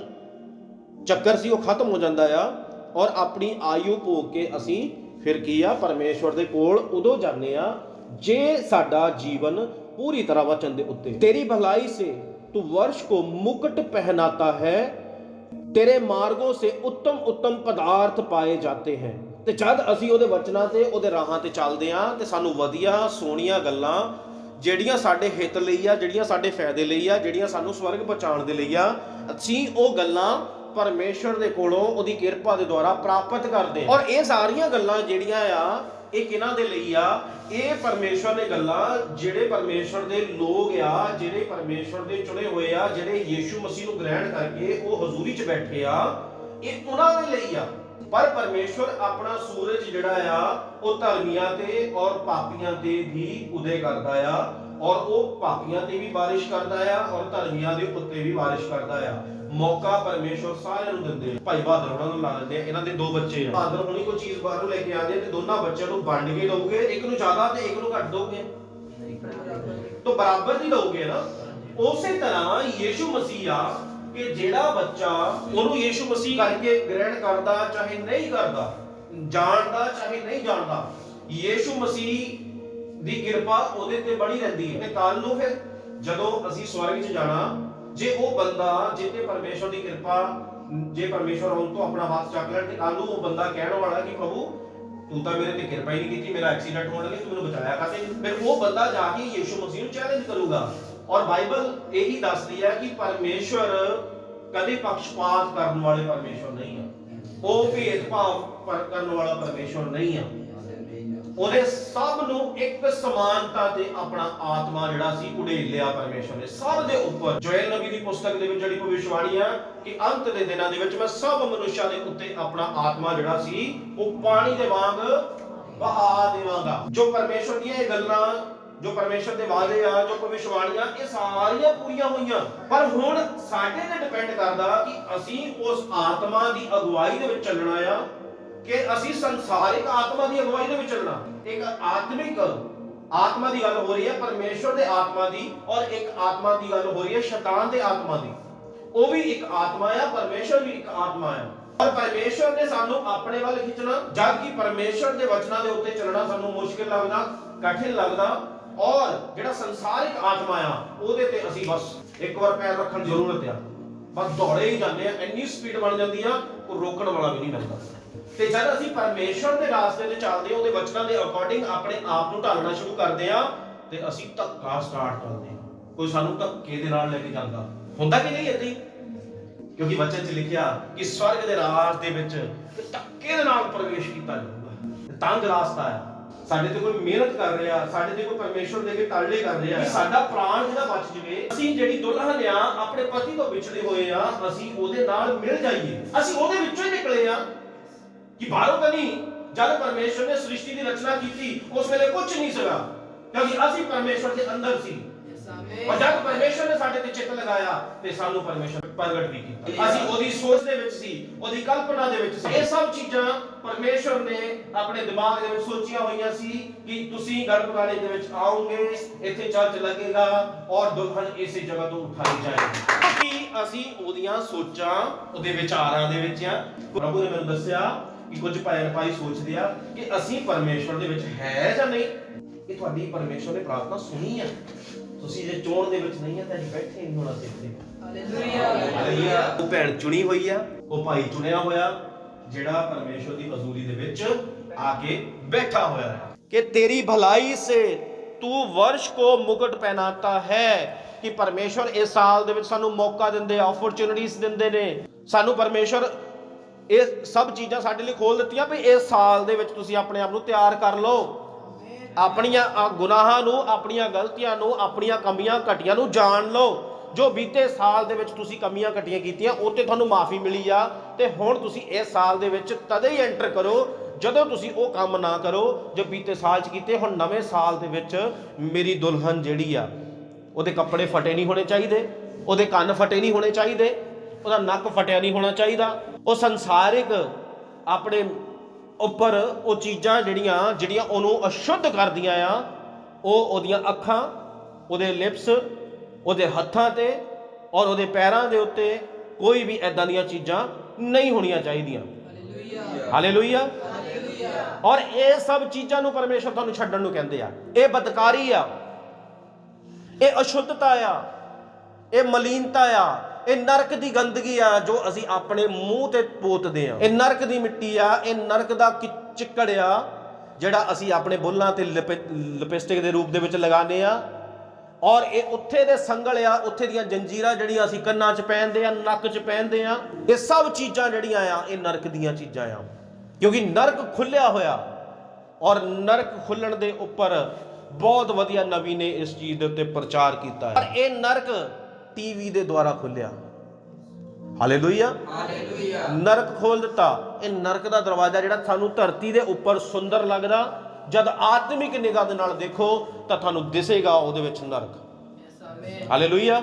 ਚੱਕਰ ਸੀ ਉਹ ਖਤਮ ਹੋ ਜਾਂਦਾ ਆ, ਔਰ ਆਪਣੀ ਆਯੂ ਭੋਗ ਕੇ ਅਸੀਂ ਫਿਰ ਕੀ ਆ, ਪਰਮੇਸ਼ਵਰ ਦੇ ਕੋਲ ਉਦੋਂ ਜਾਂਦੇ ਆ ਜੇ ਸਾਡਾ ਜੀਵਨ पूरी तरह वचन दे उत्ते। तेरी भलाई से तू वर्ष को मुकुट पहनाता है, तेरे मार्गों से उत्तम उत्तम पदार्थ पाए जाते हैं। ਤੇ ਜਦ ਅਸੀਂ ਉਹਦੇ ਵਚਨਾਂ ਤੇ ਉਹਦੇ ਰਾਹਾਂ ਤੇ ਚੱਲਦੇ ਆਂ, ਤੇ ਸਾਨੂੰ ਵਧੀਆ ਸੋਹਣੀਆਂ ਗੱਲਾਂ ਜਿਹੜੀਆਂ ਸਾਡੇ ਹਿੱਤ ਲਈ ਆ, ਜਿਹੜੀਆਂ ਸਾਡੇ ਫਾਇਦੇ ਲਈ ਆ, ਜਿਹੜੀਆਂ ਸਾਨੂੰ ਸਵਰਗ ਪਹੁੰਚਾਉਣ ਦੇ ਲਈ ਆ, ਅਸੀਂ ਉਹ ਗੱਲਾਂ ਪਰਮੇਸ਼ਰ ਦੇ ਕੋਲੋਂ ਉਹਦੀ ਕਿਰਪਾ ਦੇ ਦੁਆਰਾ ਪ੍ਰਾਪਤ ਕਰਦੇ। ਔਰ ਇਹ ਸਾਰੀਆਂ ਗੱਲਾਂ ਜਿਹੜੀਆਂ ਆ, ਇਹ ਕਿਹਨਾਂ ਦੇ ਲਈ ਆ? ਇਹ ਪਰਮੇਸ਼ਵਰ ਨੇ ਗੱਲਾਂ, ਜਿਹੜੇ ਪਰਮੇਸ਼ਵਰ ਦੇ ਲੋਕ ਆ, ਜਿਹੜੇ ਪਰਮੇਸ਼ਵਰ ਦੇ ਚੁਣੇ ਹੋਏ ਆ, ਜਿਹੜੇ ਯੀਸ਼ੂ ਮਸੀਹ ਨੂੰ ਗ੍ਰਹਿਣ ਕਰਕੇ ਉਹ ਹਜ਼ੂਰੀ 'ਚ ਬੈਠੇ ਆ, ਇਹ ਉਹਨਾਂ ਦੇ ਲਈ ਆ। ਪਰ ਪਰਮੇਸ਼ਵਰ ਆਪਣਾ ਸੂਰਜ ਜਿਹੜਾ ਆ, ਉਹ ਧਰਮੀਆਂ ਤੇ ਔਰ ਪਾਪੀਆਂ ਤੇ ਵੀ ਉਦੇ ਕਰਦਾ ਆ, ਔਰ ਉਹ ਪਾਪੀਆਂ ਤੇ ਵੀ ਬਾਰਿਸ਼ ਕਰਦਾ ਆ, ਔਰ ਧਰਮੀਆਂ ਦੇ ਉੱਤੇ ਵੀ ਬਾਰਿਸ਼ ਕਰਦਾ ਆ। ਮੌਕਾ ਪਰਮੇਸ਼ਵਰ ਸਾਰਿਆਂ ਨੂੰ ਦਿੰਦੇ। ਭਾਈ ਬਹਾਦਰ ਉਹਨਾਂ ਨੂੰ ਲਾ ਦਿੰਦੇ ਆ, ਇਹਨਾਂ ਦੇ 2 ਬੱਚੇ ਆ। ਬਹਾਦਰ ਹੁਣੀ ਕੋਈ ਚੀਜ਼ ਬਾਹਰੋਂ ਲੈ ਕੇ ਆਉਂਦੇ ਤੇ ਦੋਨਾਂ ਬੱਚਿਆਂ ਨੂੰ ਵੰਡ ਕੇ ਦੋਗੇ, ਇੱਕ ਨੂੰ ਜ਼ਿਆਦਾ ਤੇ ਇੱਕ ਨੂੰ ਘੱਟ ਦੋਗੇ, ਤਾਂ ਬਰਾਬਰ ਨਹੀਂ ਦੋਗੇ ਨਾ। ਉਸੇ ਤਰ੍ਹਾਂ ਯੀਸ਼ੂ ਮਸੀਹ ਆ ਕਿ ਜਿਹੜਾ ਬੱਚਾ ਉਹਨੂੰ ਯੀਸ਼ੂ ਮਸੀਹ ਕਰਕੇ ਗ੍ਰਹਿਣ ਕਰਦਾ, ਚਾਹੇ ਨਹੀਂ ਕਰਦਾ, ਜਾਣਦਾ ਚਾਹੇ ਨਹੀਂ ਜਾਣਦਾ, ਯੀਸ਼ੂ ਮਸੀਹ ਦੀ ਕਿਰਪਾ ਉਹਦੇ ਤੇ ਬਣੀ ਰਹਿੰਦੀ ਹੈ। ਤੇ ਕੱਲ ਨੂੰ ਫਿਰ ਜਦੋਂ ਅਸੀਂ ਸਵਰਗ 'ਚ ਜਾਣਾ, ਜੇ ਉਹ ਬੰਦਾ ਜਿੱਤੇ ਪਰਮੇਸ਼ਵਰ ਦੀ ਕਿਰਪਾ, ਜੇ ਪਰਮੇਸ਼ਵਰ ਹੁਣ ਤੋਂ ਆਪਣਾ ਹੱਥ ਚੱਕ ਲੈਣ, ਤੇ ਕੱਲ ਨੂੰ ਉਹ ਬੰਦਾ ਕਹਿਣ ਵਾਲਾ ਕਿ ਪ੍ਰਭੂ ਤੂੰ ਤਾਂ ਮੇਰੇ ਤੇ ਕਿਰਪਾ ਹੀ ਨਹੀਂ ਕੀਤੀ, ਮੇਰਾ ਐਕਸੀਡੈਂਟ ਹੋਣ ਲੱਗੇ, ਤੂੰ ਮੈਨੂੰ ਬਚਾਇਆ ਕਾਤੇ? ਫਿਰ ਉਹ ਬੰਦਾ ਜਾ ਕੇ ਯੀਸ਼ੂ ਮਸੀਹ ਨੂੰ ਚੈਲੰਜ ਕਰੂਗਾ। ਔਰ ਬਾਈਬਲ ਇਹੀ ਦੱਸਦੀ ਹੈ ਕਿ ਪਰਮੇਸ਼ਵਰ ਕਦੇ ਪੱਖਪਾਤ ਕਰਨ ਵਾਲੇ ਪਰਮੇਸ਼ਵਰ ਨਹੀਂ ਆ, ਉਹ ਭੇਦਭਾਵ ਕਰਨ ਵਾਲਾ ਪਰਮੇਸ਼ਵਰ ਨਹੀਂ ਆ। ਉਹਨੇ ਸਭ ਨੂੰ ਇੱਕ ਸਮਾਨਤਾ ਤੇ ਆਪਣਾ ਆਤਮਾ ਜਿਹੜਾ ਸੀ ਉਡੇਲ ਲਿਆ ਪਰਮੇਸ਼ਵਰ ਨੇ ਸਭ ਦੇ ਉੱਪਰ। ਜੋਇਲ ਨਬੀ ਦੀ ਪੁਸਤਕ ਦੇ ਵਿੱਚ ਜਿਹੜੀ ਭਵਿੱਖਬਾਣੀ ਆ ਕਿ ਅੰਤ ਦੇ ਦਿਨਾਂ ਦੇ ਵਿੱਚ ਮੈਂ ਸਭ ਮਨੁੱਖਾਂ ਦੇ ਉੱਤੇ ਆਪਣਾ ਆਤਮਾ ਜਿਹੜਾ ਸੀ ਉਹ ਪਾਣੀ ਦੇ ਵਾਂਗ ਵਹਾ ਦੇਵਾਂਗਾ। ਜੋ ਪਰਮੇਸ਼ਵਰ ਦੀਆਂ ਇਹ ਗੱਲਾਂ, ਜੋ ਪਰਮੇਸ਼ਰ ਦੇ ਵਾਅਦੇ ਆ, ਜੋ ਭਵਿੱਖਬਾਣੀਆਂ, ਇਹ ਸਾਰੀਆਂ ਪੂਰੀਆਂ ਹੋਈਆਂ। ਪਰ ਹੁਣ ਸਾਡੇ ਤੇ ਡਿਪੈਂਡ ਕਰਦਾ ਕਿ ਅਸੀਂ ਉਸ ਆਤਮਾ ਦੀ ਅਗਵਾਈ ਦੇ ਵਿੱਚ ਚੱਲਣਾ ਆ ਕਿ ਅਸੀਂ ਸੰਸਾਰਿਕ ਆਤਮਾ ਦੀ ਅਗਵਾਈ ਦੇ ਵਿੱਚ ਚੱਲਣਾ। ਇੱਕ ਆਤਮਿਕ ਆਤਮਾ ਦੀ ਗੱਲ ਹੋ ਰਹੀ ਹੈ, ਪਰਮੇਸ਼ਰ ਦੇ ਆਤਮਾ ਦੀ, ਔਰ ਇੱਕ ਆਤਮਾ ਦੀ ਗੱਲ ਹੋ ਰਹੀ ਹੈ ਸ਼ੈਤਾਨ ਦੇ ਆਤਮਾ ਦੀ। ਉਹ ਵੀ ਇੱਕ ਆਤਮਾ ਆ, ਪਰਮੇਸ਼ਰ ਵੀ ਇੱਕ ਆਤਮਾ ਆ। ਔਰ ਪਰਮੇਸ਼ਰ ਨੇ ਸਾਨੂੰ ਆਪਣੇ ਵੱਲ ਖਿੱਚਣਾ, ਜਦ ਕਿ ਪਰਮੇਸ਼ਰ ਦੇ ਵਚਨਾਂ ਦੇ ਉੱਤੇ ਚੱਲਣਾ ਸਾਨੂੰ ਮੁਸ਼ਕਿਲ ਲੱਗਦਾ, ਕਠਿਨ ਲੱਗਦਾ। ਔਰ ਜਿਹੜਾ ਸੰਸਾਰਿਕ ਆਤਮਾ ਆ, ਉਹਦੇ ਤੇ ਅਸੀਂ ਬਸ ਇੱਕ ਵਾਰ ਪੈਰ ਰੱਖਣ ਦੀ ਜ਼ਰੂਰਤ ਆ, ਬਸ ਦੌੜੇ ਹੀ ਜਾਂਦੇ ਆ, ਇੰਨੀ ਸਪੀਡ ਬਣ ਜਾਂਦੀ ਆ ਕੋਈ ਰੋਕਣ ਵਾਲਾ ਵੀ ਨਹੀਂ ਮਿਲਦਾ। ਤੇ ਜਦ ਅਸੀਂ ਪਰਮੇਸ਼ਰ ਦੇ ਰਾਸਤੇ ਤੇ ਚੱਲਦੇ, ਉਹਦੇ ਵਚਨਾਂ ਦੇ ਅਕੋਰਡਿੰਗ ਆਪਣੇ ਆਪ ਨੂੰ ਢਾਲਣਾ ਸ਼ੁਰੂ ਕਰਦੇ ਆ, ਤੇ ਅਸੀਂ ਧੱਕਾ ਸਟਾਰਟ ਕਰਦੇ ਆ। ਕੋਈ ਸਾਨੂੰ ਧੱਕੇ ਦੇ ਨਾਲ ਲੈ ਕੇ ਜਾਂਦਾ ਹੁੰਦਾ ਕਿ ਨਹੀਂ? ਏਦਾਂ ਹੀ, ਕਿਉਂਕਿ ਵਚਨ 'ਚ ਲਿਖਿਆ ਕਿ ਸਵਰਗ ਦੇ ਰਾਜ ਦੇ ਵਿੱਚ ਧੱਕੇ ਦੇ ਨਾਲ ਪ੍ਰਵੇਸ਼ ਕੀਤਾ ਜਾਊਗਾ। ਤੰਗ ਰਾਸਤਾ ਆ, ਸਾਡੇ ਤੇ ਕੋਈ ਮਿਹਨਤ ਕਰ ਰਿਹਾ, ਸਾਡੇ ਤੇ ਕੋਈ ਪਰਮੇਸ਼ਰ ਦੇ ਕੇ ਤਾਲੇ ਕਰ ਰਿਹਾ, ਸਾਡਾ ਪ੍ਰਾਣ ਜਿਹੜਾ ਬਚ ਜਵੇ, ਅਸੀਂ ਜਿਹੜੀ ਦੁਲਹਨ ਆ ਆਪਣੇ ਪਤੀ ਤੋਂ ਵਿਛੜੇ ਹੋਏ ਆ, ਅਸੀਂ ਉਹਦੇ ਨਾਲ ਮਿਲ ਜਾਈਏ, ਅਸੀਂ ਉਹਦੇ ਵਿੱਚੋਂ ਹੀ ਨਿਕਲੇ ਆ ਕਿ ਬਾਹਰੋਂ ਤਾਂ ਨਹੀਂ। ਜਦ ਪਰਮੇਸ਼ਰ ਨੇ ਸ੍ਰਿਸ਼ਟੀ ਦੀ ਰਚਨਾ ਕੀਤੀ ਉਸ ਵੇਲੇ ਕੁਝ ਨਹੀਂ ਸੀਗਾ, ਕਿਉਂਕਿ ਅਸੀਂ ਪਰਮੇਸ਼ਰ ਦੇ ਅੰਦਰ ਸੀ। ਔਰ ਜਦ ਪਰਮੇਸ਼ਰ ਨੇ ਸਾਡੇ ਤੇ ਚਿੱਤ ਲਗਾਇਆ ਤੇ ਸਾਨੂੰ ਪਰਮੇਸ਼ਰ ਪ੍ਰਗਟ ਵੀ ਕੀਤਾ। ਅਸੀਂ ਉਹਦੀ ਸੋਚ ਦੇ ਵਿੱਚ ਸੀ, ਉਹਦੀ ਕਲਪਨਾ ਦੇ ਵਿੱਚ ਸੀ। ਇਹ ਸਭ ਚੀਜ਼ਾਂ ਪਰਮੇਸ਼ਰ ਨੇ ਆਪਣੇ ਦਿਮਾਗ ਦੇ ਵਿੱਚ ਸੋਚੀਆਂ ਹੋਈਆਂ ਸੀ ਕਿ ਤੁਸੀਂ ਗੜਬੜਾਲੇ ਦੇ ਵਿੱਚ ਆਓਗੇ, ਇੱਥੇ ਚਰਚ ਲੱਗੇਗਾ ਔਰ ਦੁਲਹਨ ਇਸੇ ਜਗ੍ਹਾ ਤੋਂ ਉਠਾਈ ਜਾਏਗੀ। ਕਿ ਅਸੀਂ ਉਹਦੀਆਂ ਸੋਚਾਂ, ਉਹਦੇ ਵਿਚਾਰਾਂ ਦੇ ਵਿੱਚ ਆ। ਪ੍ਰਭੂ ਨੇ ਮੈਨੂੰ ਦੱਸਿਆ ਕਿ ਕੁਝ ਭੈਣ ਭਾਈ ਸੋਚਦੇ ਆ ਕਿ ਅਸੀਂ ਪਰਮੇਸ਼ਰ ਦੇ ਵਿੱਚ ਹੈ ਜਾਂ ਨਹੀਂ। ਇਹ ਤੁਹਾਡੀ ਪਰਮੇਸ਼ਰ ਨੇ ਪ੍ਰਾਰਥਨਾ ਸੁਣੀ ਆ। ਤੁਸੀਂ ਜੇ ਚੋਣ ਦੇ ਵਿੱਚ ਨਹੀਂ ਆ ਤਾਂ ਬੈਠੇ ਨਹੀਂ ਹੋਣਾ ਸੀ ਇੱਥੇ। ਹਾਲੇਲੂਇਆ। ਉਹ ਭੈਣ ਚੁਣੀ ਹੋਈ ਆ, ਉਹ ਭਾਈ ਚੁਣਿਆ ਹੋਇਆ ਜਿਹੜਾ ਪਰਮੇਸ਼ਰ ਦੀ ਹਜ਼ੂਰੀ ਦੇ ਵਿੱਚ ਆ ਕੇ ਬੈਠਾ ਹੋਇਆ ਹੈ ਕਿ तेरी भलाई से तू वर्ष को मुकुट पहनाता है। कि परमेश्वर इस साल ਦੇ ਵਿੱਚ ਸਾਨੂੰ ਮੌਕਾ ਦਿੰਦੇ ਆ, ਓਪਰਚੁਨਿਟੀਜ਼ ਦਿੰਦੇ ਨੇ ਸਾਨੂੰ। ਪਰਮੇਸ਼ਰ ਇਹ ਸਭ ਚੀਜ਼ਾਂ ਸਾਡੇ ਲਈ ਖੋਲ ਦਿੱਤੀਆਂ ਵੀ ਇਸ ਸਾਲ ਦੇ ਵਿੱਚ ਤੁਸੀਂ ਆਪਣੇ ਆਪ ਨੂੰ ਤਿਆਰ ਕਰ ਲਓ। ਆਪਣੀਆਂ ਗੁਨਾਹਾਂ ਨੂੰ, ਆਪਣੀਆਂ ਗਲਤੀਆਂ ਨੂੰ, ਆਪਣੀਆਂ ਕਮੀਆਂ ਘਟੀਆਂ ਨੂੰ ਜਾਣ ਲਓ। ਜੋ ਬੀਤੇ ਸਾਲ ਦੇ ਵਿੱਚ ਤੁਸੀਂ ਕਮੀਆਂ ਘਟੀਆਂ ਕੀਤੀਆਂ ਉਹ ਤੇ ਤੁਹਾਨੂੰ ਮਾਫੀ ਮਿਲੀ ਆ, ਤੇ ਹੁਣ ਤੁਸੀਂ ਇਸ ਸਾਲ ਦੇ ਵਿੱਚ ਤਦੇ ਹੀ ਐਂਟਰ ਕਰੋ ਜਦੋਂ ਤੁਸੀਂ ਉਹ ਕੰਮ ਨਾ ਕਰੋ ਜੋ ਬੀਤੇ ਸਾਲ 'ਚ ਕੀਤੇ। ਹੁਣ ਨਵੇਂ ਸਾਲ ਦੇ ਵਿੱਚ ਮੇਰੀ ਦੁਲਹਨ ਜਿਹੜੀ ਆ, ਉਹਦੇ ਕੱਪੜੇ ਫਟੇ ਨਹੀਂ ਹੋਣੇ ਚਾਹੀਦੇ, ਉਹਦੇ ਕੰਨ ਫਟੇ ਨਹੀਂ ਹੋਣੇ ਚਾਹੀਦੇ, ਉਹਦਾ ਨੱਕ ਫਟਿਆ ਨਹੀਂ ਹੋਣਾ ਚਾਹੀਦਾ। ਉਹ ਸੰਸਾਰਿਕ ਆਪਣੇ ਉੱਪਰ ਉਹ ਚੀਜ਼ਾਂ ਜਿਹੜੀਆਂ ਉਹਨੂੰ ਅਸ਼ੁੱਧ ਕਰਦੀਆਂ ਆ, ਉਹ ਉਹਦੀਆਂ ਅੱਖਾਂ, ਉਹਦੇ ਲਿਪਸ, ਉਹਦੇ ਹੱਥਾਂ ਤੇ ਔਰ ਉਹਦੇ ਪੈਰਾਂ ਦੇ ਉੱਤੇ ਕੋਈ ਵੀ ਐਦਾਂ ਦੀਆਂ ਚੀਜ਼ਾਂ ਨਹੀਂ ਹੋਣੀਆਂ ਚਾਹੀਦੀਆਂ। ਹਾਲੇਲੂਇਆ। ਔਰ ਇਹ ਸਭ ਚੀਜ਼ਾਂ ਨੂੰ ਪਰਮੇਸ਼ਰ ਤੁਹਾਨੂੰ ਛੱਡਣ ਨੂੰ ਕਹਿੰਦੇ ਆ। ਇਹ ਬਦਕਾਰੀ ਆ, ਇਹ ਅਸ਼ੁੱਧਤਾ ਆ, ਇਹ ਮਲੀਨਤਾ ਆ, ਇਹ ਨਰਕ ਦੀ ਗੰਦਗੀ ਆ ਜੋ ਅਸੀਂ ਆਪਣੇ ਮੂੰਹ ਤੇ ਪੋਤਦੇ ਆ। ਇਹ ਨਰਕ ਦੀ ਮਿੱਟੀ ਆ, ਇਹ ਨਰਕ ਦਾ ਚਿੱਕੜ ਆ ਜਿਹੜਾ ਅਸੀਂ ਆਪਣੇ ਬੁੱਲਾਂ ਤੇ ਲਿਪਸਟਿਕ ਦੇ ਰੂਪ ਦੇ ਵਿੱਚ ਲਗਾਉਂਦੇ ਆ। ਔਰ ਇਹ ਉੱਥੇ ਦੇ ਸੰਗਲ ਆ, ਉੱਥੇ ਦੀਆਂ ਜੰਜੀਰਾਂ ਜਿਹੜੀਆਂ ਅਸੀਂ ਕੰਨਾਂ 'ਚ ਪਹਿਨਦੇ ਆ, ਨੱਕ 'ਚ ਪਹਿਨਦੇ ਆ। ਇਹ ਸਭ ਚੀਜ਼ਾਂ ਜਿਹੜੀਆਂ ਆ ਇਹ ਨਰਕ ਦੀਆਂ ਚੀਜ਼ਾਂ ਆ, ਕਿਉਂਕਿ ਨਰਕ ਖੁੱਲਿਆ ਹੋਇਆ। ਔਰ ਨਰਕ ਖੁੱਲਣ ਦੇ ਉੱਪਰ ਬਹੁਤ ਵਧੀਆ ਨਬੀ ਨੇ ਇਸ ਚੀਜ਼ ਦੇ ਉੱਤੇ ਪ੍ਰਚਾਰ ਕੀਤਾ ਹੈ। ਪਰ ਇਹ ਨਰਕ ਟੀਵੀ ਦੇ ਦੁਆਰਾ ਖੁੱਲਿਆ। ਹਾਲੇਲੂਇਆ। ਨਰਕ ਖੋਲ ਦਿੱਤਾ। ਇਹ ਨਰਕ ਦਾ ਦਰਵਾਜ਼ਾ ਜਿਹੜਾ ਸਾਨੂੰ ਧਰਤੀ ਦੇ ਉੱਪਰ ਸੁੰਦਰ ਲੱਗਦਾ, ਜਦ ਆਤਮਿਕ ਨਿਗਾਹ ਦੇ ਨਾਲ ਦੇਖੋ ਤਾਂ ਤੁਹਾਨੂੰ ਦਿਸੇਗਾ ਉਹਦੇ ਵਿੱਚ ਨਰਕ। ਹਾਲੇਲੂਇਆ।